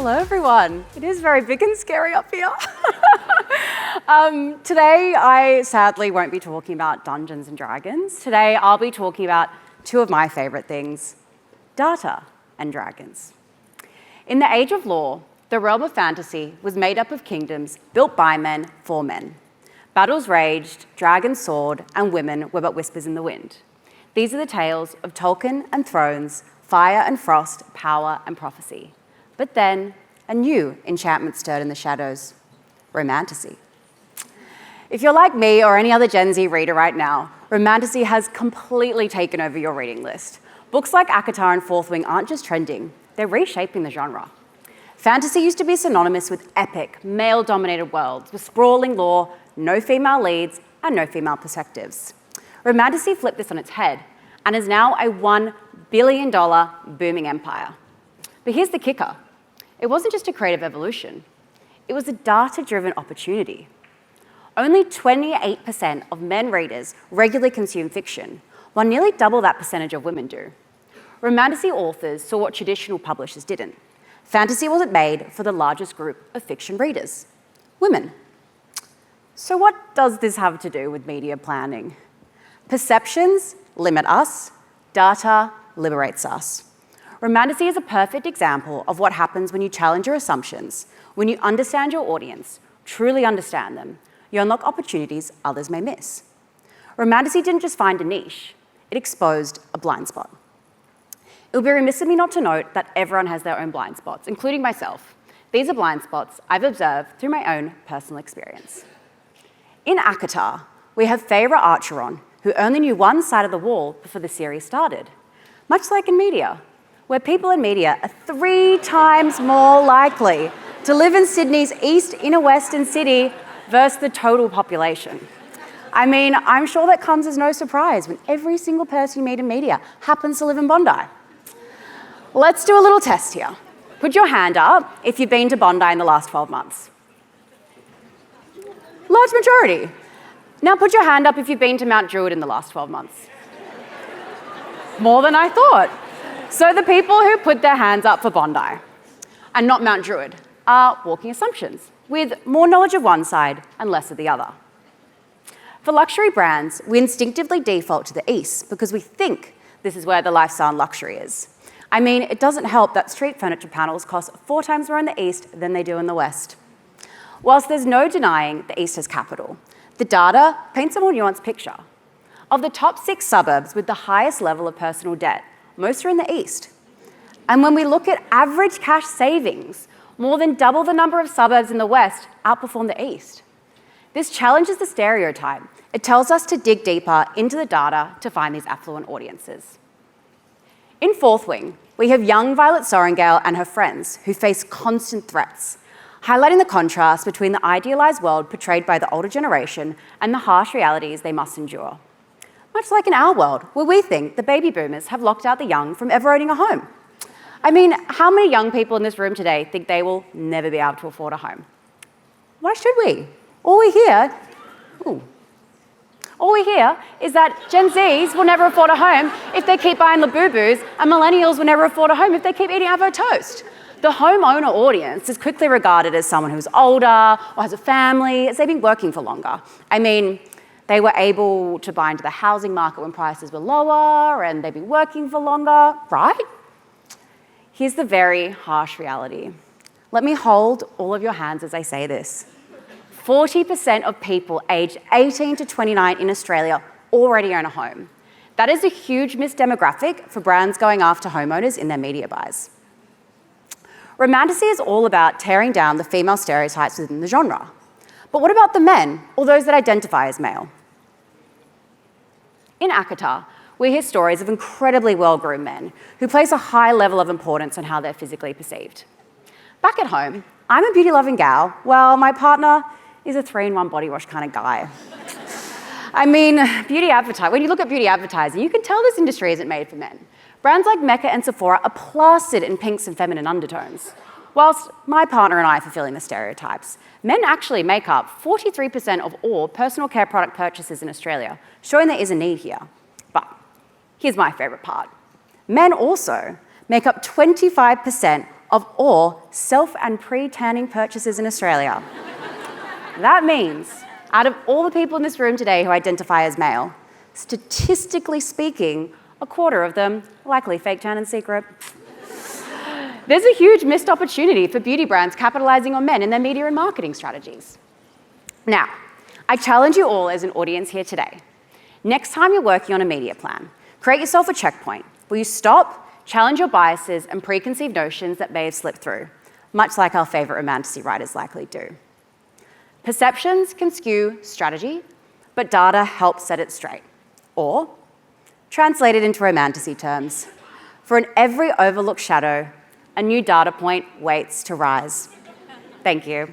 Hello, everyone. It is very big and scary up here. Today, I sadly won't be talking about Dungeons and Dragons. Today, I'll be talking about two of my favorite things, data and dragons. In the age of lore, the realm of fantasy was made up of kingdoms built by men for men. Battles raged, dragons soared, and women were but whispers in the wind. These are the tales of Tolkien and thrones, fire and frost, power and prophecy. But then, a new enchantment stirred in the shadows, romantasy. If you're like me or any other Gen Z reader right now, romantasy has completely taken over your reading list. Books like ACOTAR and Fourth Wing aren't just trending, they're reshaping the genre. Fantasy used to be synonymous with epic, male-dominated worlds, with sprawling lore, no female leads, and no female perspectives. Romantasy flipped this on its head, and is now a $1 billion booming empire. But here's the kicker. It wasn't just a creative evolution. It was a data-driven opportunity. Only 28% of men readers regularly consume fiction, while nearly double that percentage of women do. Romantasy authors saw what traditional publishers didn't. Fantasy wasn't made for the largest group of fiction readers, women. So what does this have to do with media planning? Perceptions limit us, data liberates us. Romantasy is a perfect example of what happens when you challenge your assumptions, when you understand your audience, truly understand them, you unlock opportunities others may miss. Romantasy didn't just find a niche, it exposed a blind spot. It would be remiss of me not to note that everyone has their own blind spots, including myself. These are blind spots I've observed through my own personal experience. In ACOTAR, we have Feyre Archeron, who only knew one side of the wall before the series started. Much like in media, where people in media are 3 times more likely to live in Sydney's east inner western city versus the total population. I mean, I'm sure that comes as no surprise when every single person you meet in media happens to live in Bondi. Let's do a little test here. Put your hand up if you've been to Bondi in the last 12 months. Large majority. Now put your hand up if you've been to Mount Druitt in the last 12 months. More than I thought. So the people who put their hands up for Bondi and not Mount Druitt are walking assumptions, with more knowledge of one side and less of the other. For luxury brands, we instinctively default to the east because we think this is where the lifestyle and luxury is. I mean, it doesn't help that street furniture panels cost 4 times more in the east than they do in the west. Whilst there's no denying the east has capital, the data paints a more nuanced picture. Of the top 6 suburbs with the highest level of personal debt, most are in the east. And when we look at average cash savings, more than double the number of suburbs in the west outperform the east. This challenges the stereotype. It tells us to dig deeper into the data to find these affluent audiences. In Fourth Wing, we have young Violet Sorrengail and her friends who face constant threats, highlighting the contrast between the idealized world portrayed by the older generation and the harsh realities they must endure. Much like in our world, where we think the baby boomers have locked out the young from ever owning a home. I mean, how many young people in this room today think they will never be able to afford a home? Why should we? All we hear is that Gen Zs will never afford a home if they keep buying Labubus, and millennials will never afford a home if they keep eating Avo toast. The homeowner audience is quickly regarded as someone who's older or has a family, as they've been working for longer. I mean, they were able to buy into the housing market when prices were lower and they've been working for longer, right? Here's the very harsh reality. Let me hold all of your hands as I say this. 40% of people aged 18 to 29 in Australia already own a home. That is a huge missed demographic for brands going after homeowners in their media buys. Romantasy is all about tearing down the female stereotypes within the genre. But what about the men, or those that identify as male? In ACOTAR, we hear stories of incredibly well-groomed men who place a high level of importance on how they're physically perceived. Back at home, I'm a beauty-loving gal, while my partner is a 3-in-1 body wash kind of guy. I mean, when you look at beauty advertising, you can tell this industry isn't made for men. Brands like Mecca and Sephora are plastered in pinks and feminine undertones. Whilst my partner and I are fulfilling the stereotypes, men actually make up 43% of all personal care product purchases in Australia, showing there is a need here. But here's my favourite part. Men also make up 25% of all self and pre-tanning purchases in Australia. That means, out of all the people in this room today who identify as male, statistically speaking, a quarter of them likely fake tan in secret. There's a huge missed opportunity for beauty brands capitalizing on men in their media and marketing strategies. Now, I challenge you all as an audience here today. Next time you're working on a media plan, create yourself a checkpoint where you stop, challenge your biases and preconceived notions that may have slipped through, much like our favorite romantasy writers likely do. Perceptions can skew strategy, but data helps set it straight. Or, translated into romantasy terms, for in every overlooked shadow, a new data point waits to rise. Thank you.